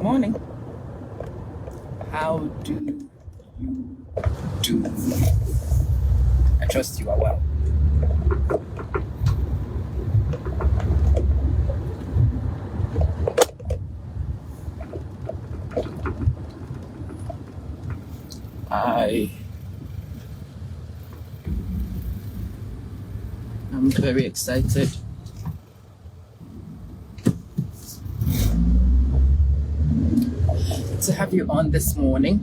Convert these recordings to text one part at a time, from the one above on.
Morning. How do you do? I trust you are well. I am very excited to have you on this morning.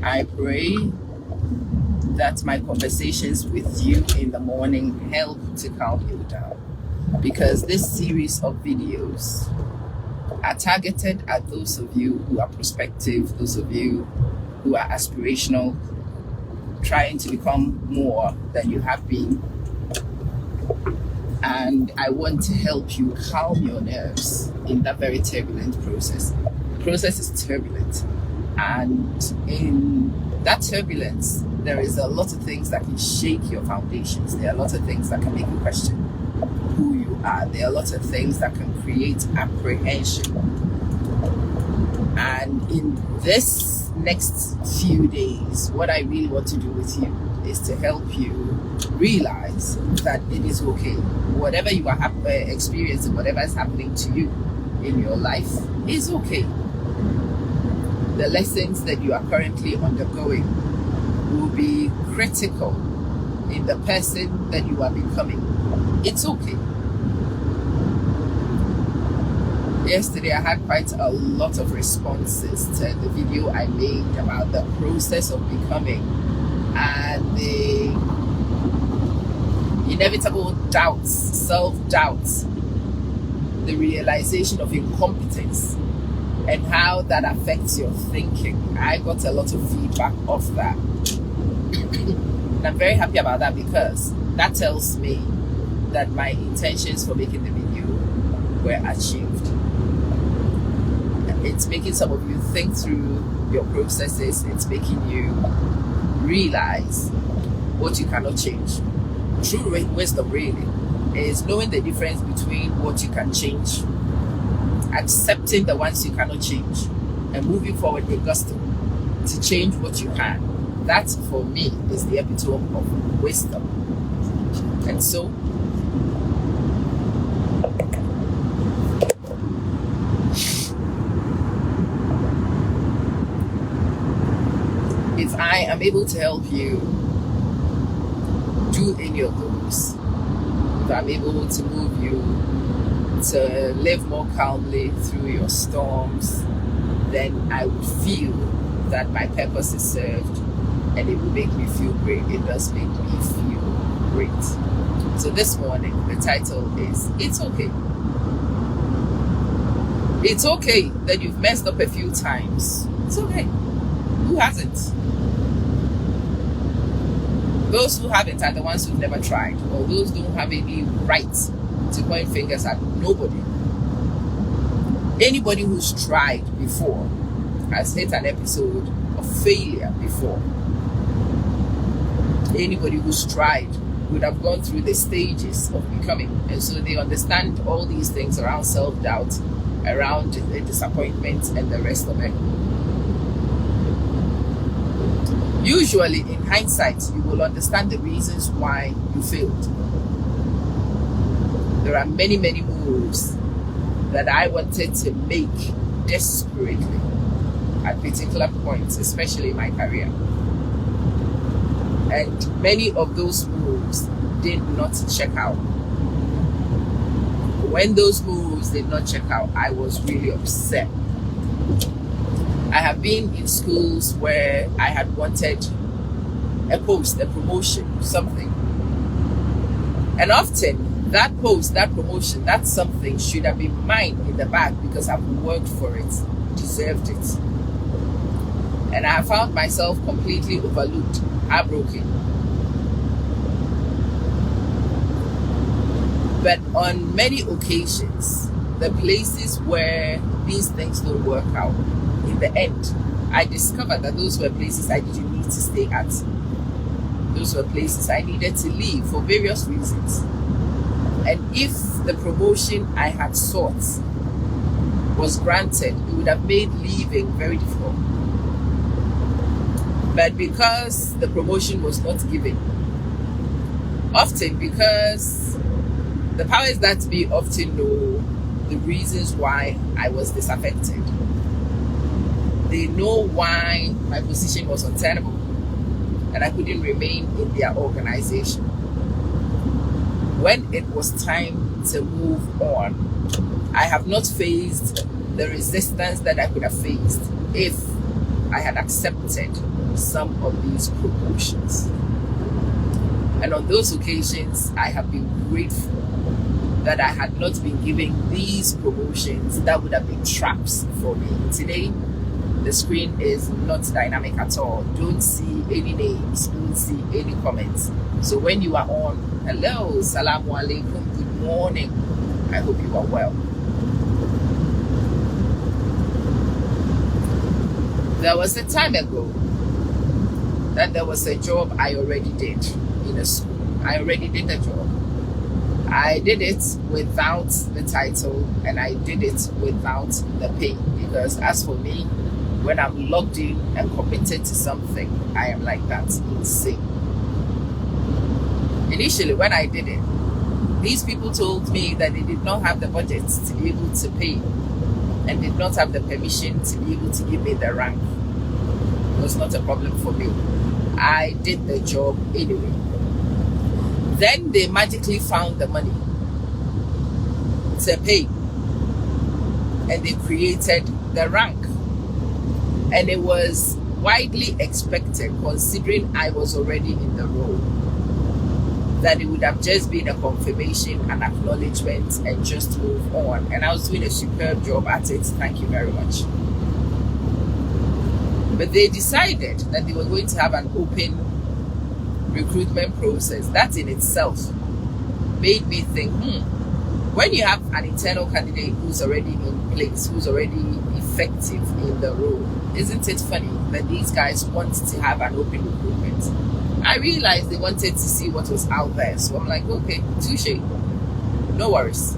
I pray that my conversations with you in the morning help to calm you down, because this series of videos are targeted at those of you who are prospective, those of you who are aspirational, trying to become more than you have been. And I want to help you calm your nerves in that very turbulent process. The process is turbulent, and in that turbulence, there is a lot of things that can shake your foundations. There are a lot of things that can make you question who you are. There are a lot of things that can create apprehension. And in this next few days, what I really want to do with you is to help you realize that it is okay. Whatever you are experiencing, whatever is happening to you in your life is okay. The lessons that you are currently undergoing will be critical in the person that you are becoming. It's okay. Yesterday, I had quite a lot of responses to the video I made about the process of becoming and the inevitable doubts, self-doubts, the realization of incompetence, and how that affects your thinking. I got a lot of feedback of that. And I'm very happy about that, because that tells me that my intentions for making the video were achieved. It's making some of you think through your processes. It's making you realize what you cannot change. True wisdom really is knowing the difference between what you can change, accepting the ones you cannot change, and moving forward with gusto to change what you can. That, for me, is the epitome of wisdom. And so, if I am able to help you do any of those, if I'm able to move you to live more calmly through your storms, then I would feel that my purpose is served, and it will make me feel great. It does make me feel great. So this morning, the title is It's Okay. It's okay that you've messed up a few times. It's okay. Who hasn't? Those who haven't are the ones who've never tried, or those don't have any right to point fingers at nobody. Anybody who's tried before has hit an episode of failure before. Anybody who's tried would have gone through the stages of becoming, and so they understand all these things around self-doubt, around the disappointment, and the rest of it. Usually, in hindsight, you will understand the reasons why you failed. There are many, many moves that I wanted to make desperately at particular points, especially in my career. And many of those moves did not check out. When those moves did not check out, I was really upset. I have been in schools where I had wanted a post, a promotion, something. And often that post, that promotion, that something should have been mine in the bag, because I've worked for it, deserved it. And I have found myself completely overlooked, heartbroken. But on many occasions, the places where these things don't work out, in the end, I discovered that those were places I didn't need to stay at. Those were places I needed to leave for various reasons. And if the promotion I had sought was granted, it would have made leaving very difficult. But because the promotion was not given, often because the powers that be often know the reasons why I was disaffected. They know why my position was untenable and I couldn't remain in their organization. When it was time to move on, I have not faced the resistance that I could have faced if I had accepted some of these promotions. And on those occasions, I have been grateful that I had not been given these promotions that would have been traps for me. Today, the screen is not dynamic at all. Don't see any names, don't see any comments. So when you are on, hello, salamu alaikum, good morning. I hope you are well. There was a time ago that there was a job I already did in a school. I already did the job. I did it without the title and I did it without the pay, because as for me, when I'm logged in and committed to something, I am like that, insane. Initially, when I did it, these people told me that they did not have the budget to be able to pay and did not have the permission to be able to give me the rank. It was not a problem for me. I did the job anyway. Then they magically found the money to pay and they created the rank. And it was widely expected, considering I was already in the role, that it would have just been a confirmation and acknowledgement and just move on. And I was doing a superb job at it. Thank you very much. But they decided that they were going to have an open recruitment process. That in itself made me think, when you have an internal candidate who's already in place, who's already effective in the role, isn't it funny that these guys want to have an open recruitment? I realized they wanted to see what was out there. So I'm like, okay, touche. No worries.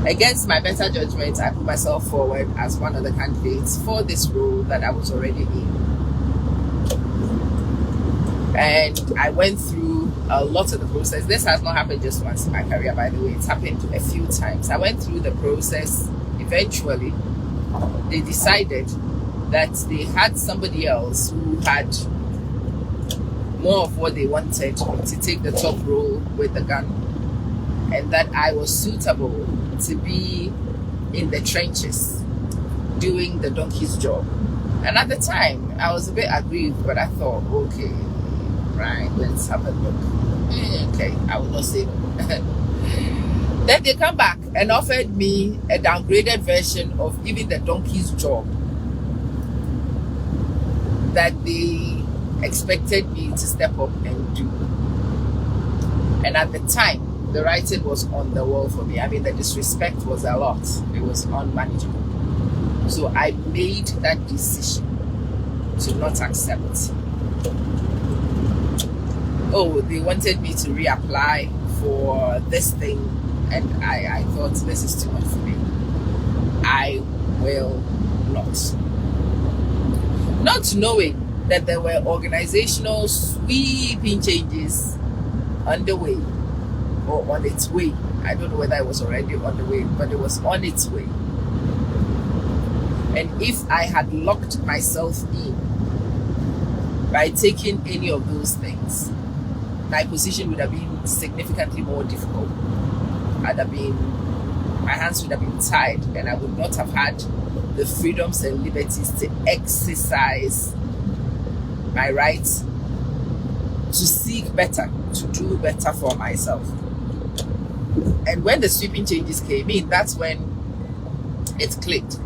Against my better judgment, I put myself forward as one of the candidates for this role that I was already in. And I went through a lot of the process. This has not happened just once in my career, by the way. It's happened a few times. I went through the process. Eventually, they decided that they had somebody else who had more of what they wanted to take the top role with the gun, and that I was suitable to be in the trenches doing the donkey's job. And at the time, I was a bit aggrieved, but I thought, okay, right, let's have a look. Okay, I will not say no. Then they come back and offered me a downgraded version of even the donkey's job that they expected me to step up and do. And at the time, the writing was on the wall for me. I mean, the disrespect was a lot. It was unmanageable. So I made that decision to not accept. Oh, they wanted me to reapply for this thing, and I thought, this is too much for me. I will not. Not knowing that there were organizational sweeping changes underway or on its way. I don't know whether it was already on the way, but it was on its way. And if I had locked myself in by taking any of those things, my position would have been significantly more difficult. My hands would have been tied, and I would not have had the freedoms and liberties to exercise my rights to seek better, to do better for myself. And when the sweeping changes came in, that's when it clicked.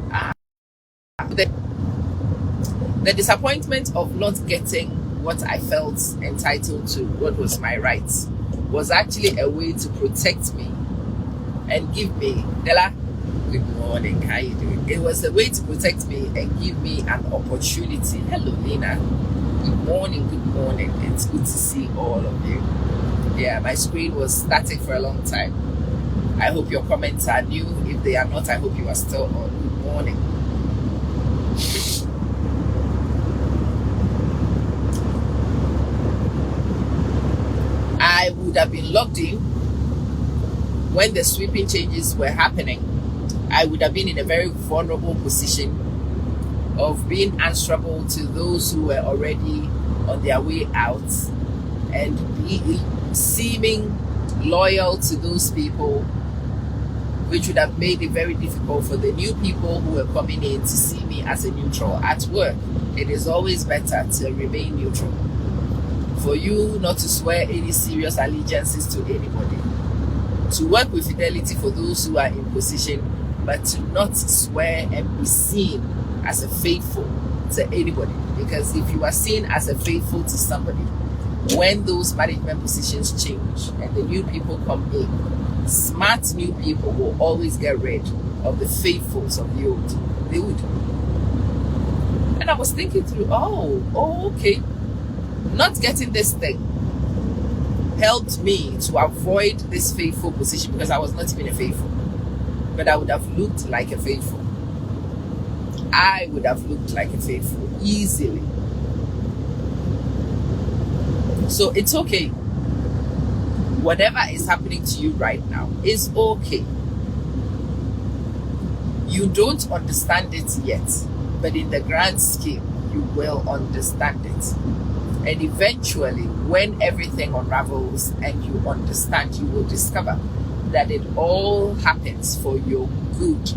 The disappointment of not getting what I felt entitled to, what was my rights, was actually a way to protect me and give me, Della, good morning, how you doing? It was a way to protect me and give me an opportunity. Hello, Lena. Good morning, good morning. It's good to see all of you. Yeah, my screen was static for a long time. I hope your comments are new. If they are not, I hope you are still on. Good morning. I would have been locked in when the sweeping changes were happening. I would have been in a very vulnerable position of being answerable to those who were already on their way out and be seeming loyal to those people, which would have made it very difficult for the new people who were coming in to see me as a neutral. At work, it is always better to remain neutral, for you not to swear any serious allegiances to anybody, to work with fidelity for those who are in position, but to not swear and be seen as a faithful to anybody. Because if you are seen as a faithful to somebody, when those management positions change and the new people come in, smart new people will always get rid of the faithfuls of the old. They would. And I was thinking through, okay. Not getting this thing helped me to avoid this faithful position, because I was not even a faithful. But I would have looked like a faithful. I would have looked like a faithful easily. So it's okay. Whatever is happening to you right now is okay. You don't understand it yet, but in the grand scheme, you will understand it. And eventually, when everything unravels and you understand, you will discover that it all happens for your good.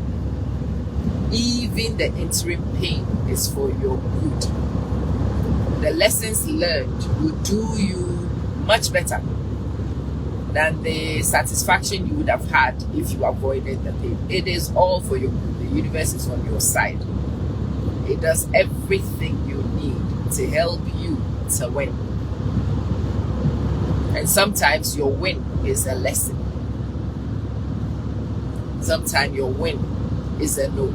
Even the interim pain is for your good. The lessons learned will do you much better than the satisfaction you would have had if you avoided the pain. It is all for your good. The universe is on your side. It does everything you need to help you to win. And sometimes your win is a lesson. Sometimes your win is a no.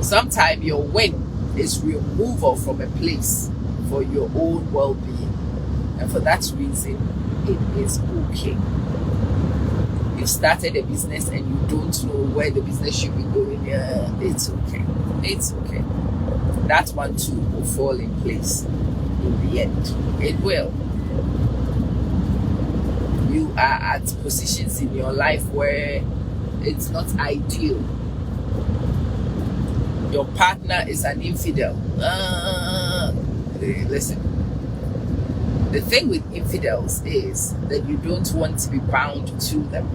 Sometimes your win is removal from a place for your own well-being. And for that reason, it is okay. You started a business and you don't know where the business should be going. It's okay. It's okay. That one too will fall in place in the end. It will. You are at positions in your life where it's not ideal. Your partner is an infidel. Listen. The thing with infidels is that you don't want to be bound to them.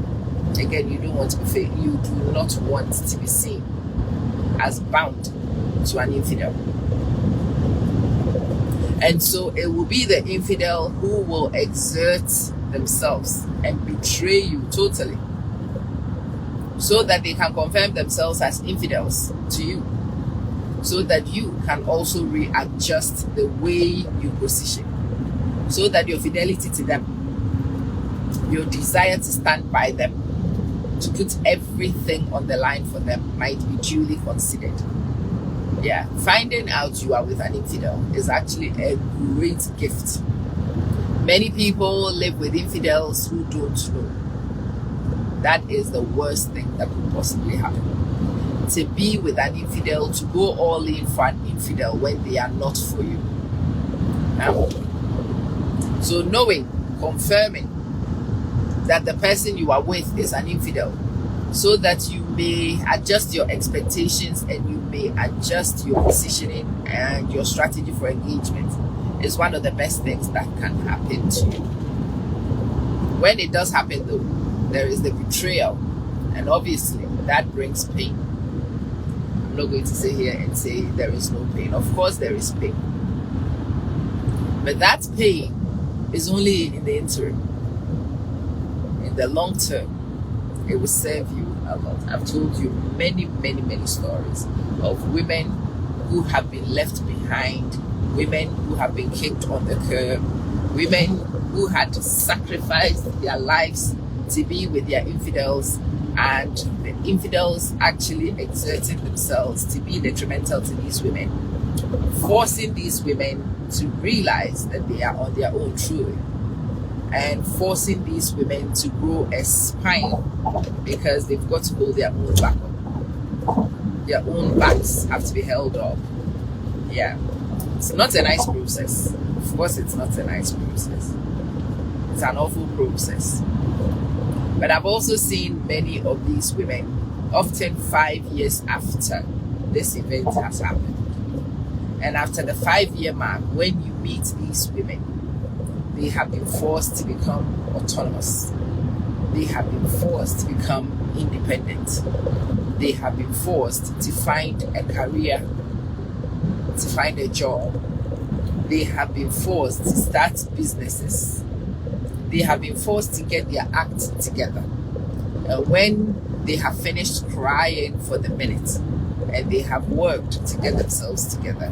Again, you don't want to be you do not want to be seen as bound to an infidel. And so it will be the infidel who will exert themselves and betray you totally, so that they can confirm themselves as infidels to you, so that you can also readjust the way you position, so that your fidelity to them, your desire to stand by them, to put everything on the line for them, might be duly considered. Yeah, finding out you are with an infidel is actually a great gift. Many people live with infidels who don't know. That is the worst thing that could possibly happen. To be with an infidel, to go all in for an infidel when they are not for you. So knowing, confirming that the person you are with is an infidel, so that you may adjust your expectations and you may adjust your positioning and your strategy for engagement, is one of the best things that can happen to you. When it does happen though, there is the betrayal, and obviously that brings pain. I'm not going to sit here and say there is no pain. Of course there is pain, but that pain is only in the interim. In the long term, it will serve you a lot. I've told you many stories of women who have been left behind, women who have been kicked on the curb, women who had to sacrifice their lives to be with their infidels, and the infidels actually exerted themselves to be detrimental to these women, forcing these women to realize that they are on their own truly, and forcing these women to grow a spine because they've got to hold their own back up. Their own backs have to be held up. Yeah. It's not a nice process. Of course, it's not a nice process. It's an awful process. But I've also seen many of these women, often 5 years after this event has happened. And after the 5-year mark, when you meet these women, they have been forced to become autonomous. They have been forced to become independent. They have been forced to find a career, to find a job. They have been forced to start businesses. They have been forced to get their act together. And when they have finished crying for the minute and they have worked to get themselves together,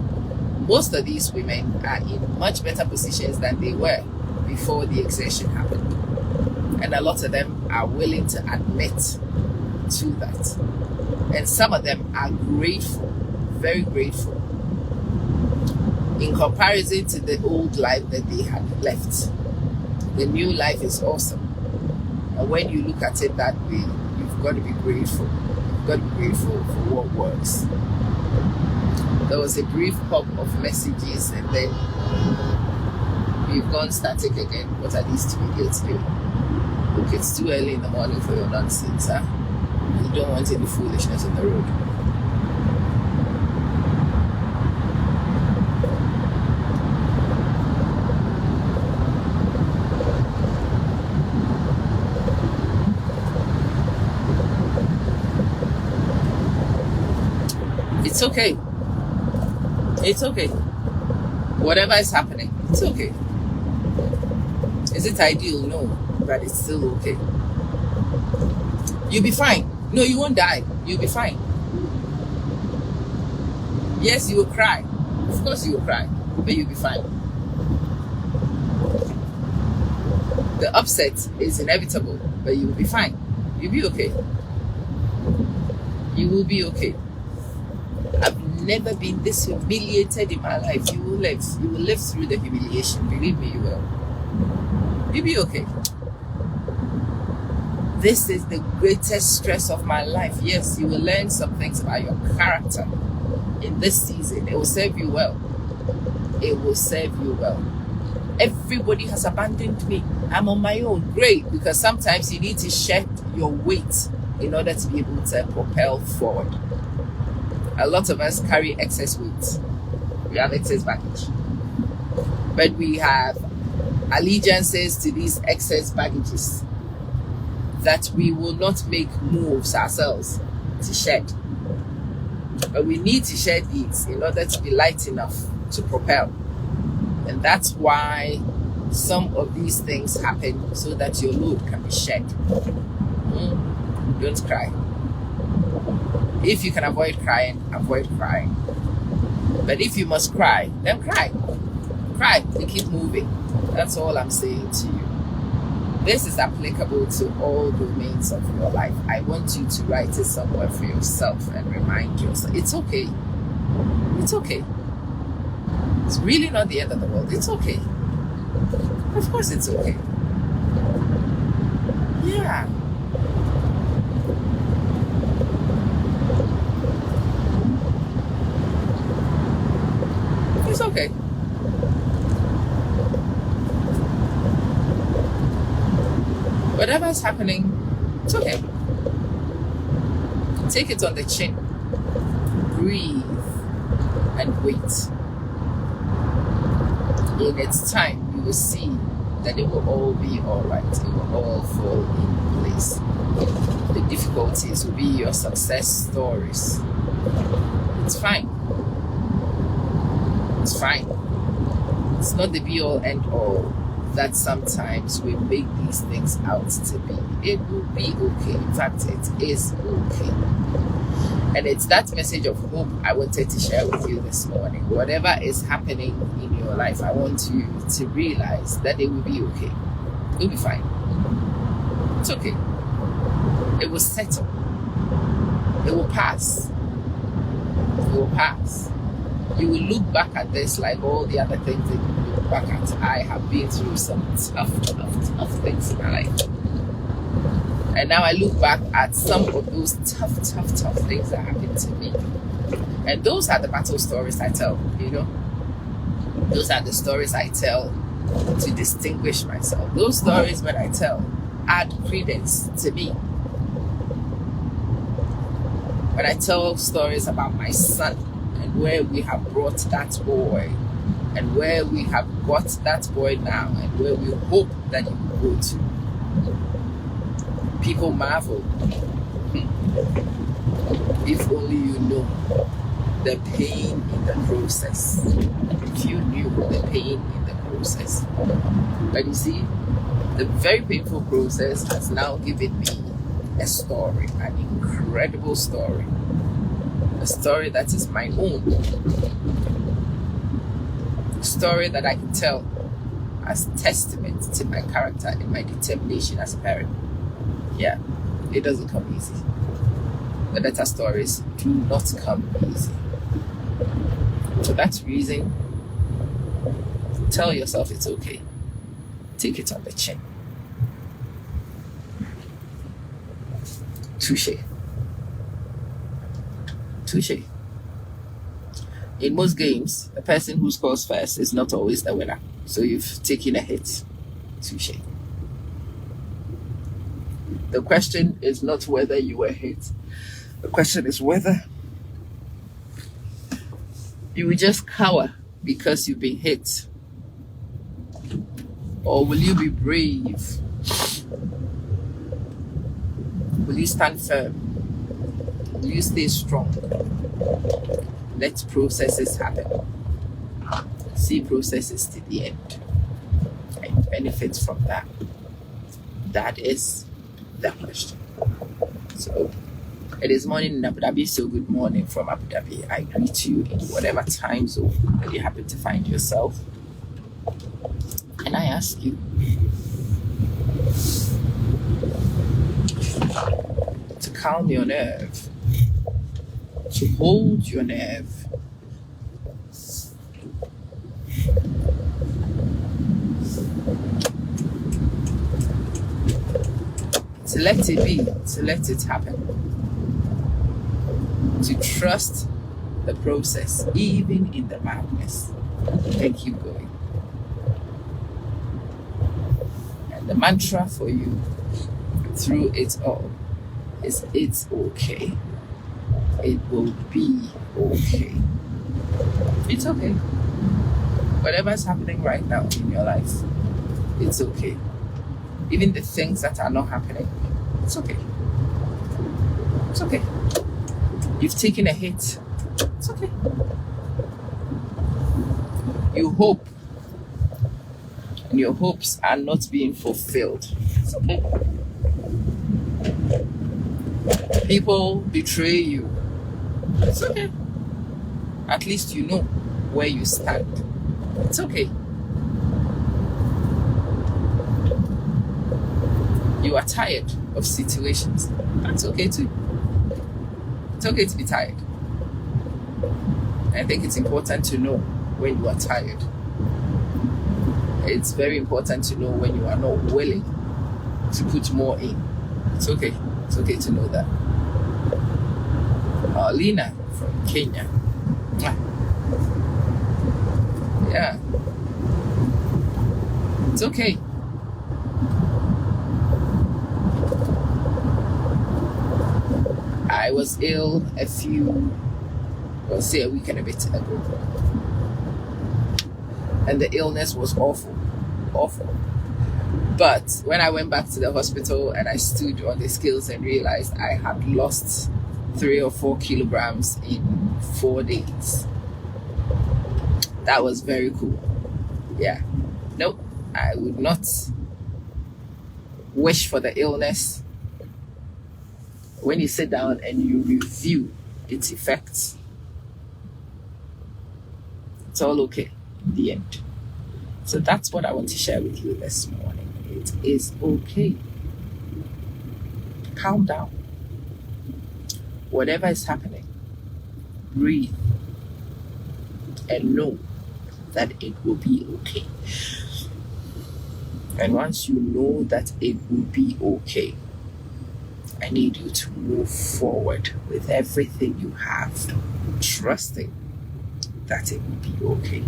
most of these women are in much better positions than they were before the exertion happened. And a lot of them are willing to admit to that. And some of them are grateful, very grateful, in comparison to the old life that they had left. The new life is awesome. And when you look at it that way, you've got to be grateful. You've got to be grateful for what works. There was a brief pop of messages and then we've gone static again. What are these two idiots doing? Look, it's too early in the morning for your nonsense, huh? You don't want any foolishness on the road. It's okay. It's okay. Whatever is happening, it's okay. Is it ideal? No, but it's still okay. You'll be fine. No, you won't die. You'll be fine. Yes, you will cry. Of course you will cry, but you'll be fine. The upset is inevitable, but you will be fine. You'll be okay. You will be okay. I've never been this humiliated in my life. You will live. You will live through the humiliation. Believe me, you will. You'll be okay. This is the greatest stress of my life. Yes, you will learn some things about your character in this season. It will serve you well. It will serve you well. Everybody has abandoned me. I'm on my own. Great, because sometimes you need to shed your weight in order to be able to propel forward. A lot of us carry excess weight. We have excess baggage. But we have allegiances to these excess baggages that we will not make moves ourselves to shed. But we need to shed these in order to be light enough to propel. And that's why some of these things happen, so that your load can be shed. Don't cry. If you can avoid crying, avoid crying. But if you must cry, then cry. Cry and keep moving. That's all I'm saying to you. This is applicable to all domains of your life. I want you to write it somewhere for yourself and remind yourself, it's okay. It's okay. It's really not the end of the world. It's okay. Of course it's okay. Yeah. It's okay. Whatever's happening, it's okay. Take it on the chin. Breathe and wait. In its time, you will see that it will all be alright. It will all fall in place. The difficulties will be your success stories. It's fine. It's fine. It's not the be-all, end-all that sometimes we make these things out to be. It will be okay. In fact, it is okay. And it's that message of hope I wanted to share with you this morning. Whatever is happening in your life, I want you to realize that it will be okay. It will be fine. It's okay. It will settle. It will pass. It will pass. You will look back at this like all the other things that you look back at. I have been through some tough things in my life. And now I look back at some of those tough things that happened to me. And those are the battle stories I tell, Those are the stories I tell to distinguish myself. Those stories, when I tell, add credence to me. When I tell stories about my son and where we have brought that boy and where we have got that boy now and where we hope that he will go to, people marvel. If only you know the pain in the process. If you knew the pain in the process. But you see, the very painful process has now given me a story, an incredible story. A story that is my own. A story that I can tell as testament to my character and my determination as a parent. Yeah, it doesn't come easy. The better stories do not come easy. For that reason, tell yourself it's okay. Take it on the chin. Touche. In most games, the person who scores first is not always the winner. So you've taken a hit. Touche. The question is not whether you were hit. The question is whether you will just cower because you've been hit. Or will you be brave? Will you stand firm? Will you stay strong? Let processes happen. See processes to the end and benefit from that. That is the question. So it is morning in Abu Dhabi, so good morning from Abu Dhabi. I greet you in whatever time zone that you happen to find yourself. And I ask you to calm your nerve, to hold your nerve, to let it be, to let it happen, to trust the process, even in the madness, and keep going. And the mantra for you through it all is it's okay. It will be okay. It's okay. Whatever's happening right now in your life, it's okay. Even the things that are not happening, it's okay. It's okay. You've taken a hit. It's okay. You hope, and your hopes are not being fulfilled. It's okay. People betray you. It's okay. At least you know where you stand. It's okay. You are tired of situations. That's okay too. It's okay to be tired. I think it's important to know when you are tired. It's very important to know when you are not willing to put more in. It's okay. It's okay to know that. Lina from Kenya. Yeah. It's okay. I was ill a week and a bit ago. And the illness was awful. But when I went back to the hospital and I stood on the scales and realized I had lost 3 or 4 kilograms in 4 days. That was very cool. Yeah. Nope. I would not wish for the illness. When you sit down and you review its effects, it's all okay in the end. So that's what I want to share with you this morning. It is okay. Calm down. Whatever is happening, breathe and know that it will be okay. And once you know that it will be okay, I need you to move forward with everything you have, trusting that it will be okay.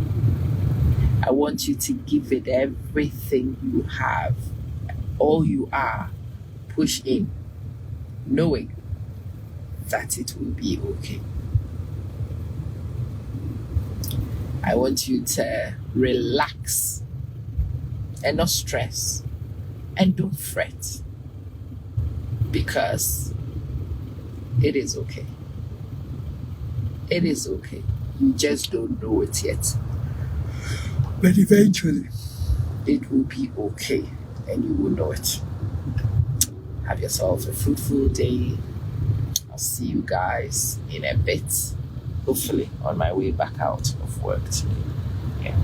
I want you to give it everything you have, all you are, push in, knowing that it will be okay. I want you to relax and not stress, and don't fret, because it is okay. It is okay. You just don't know it yet. But eventually, it will be okay, and you will know it. Have yourself a fruitful day. I'll see you guys in a bit, hopefully on my way back out of work today. Yeah.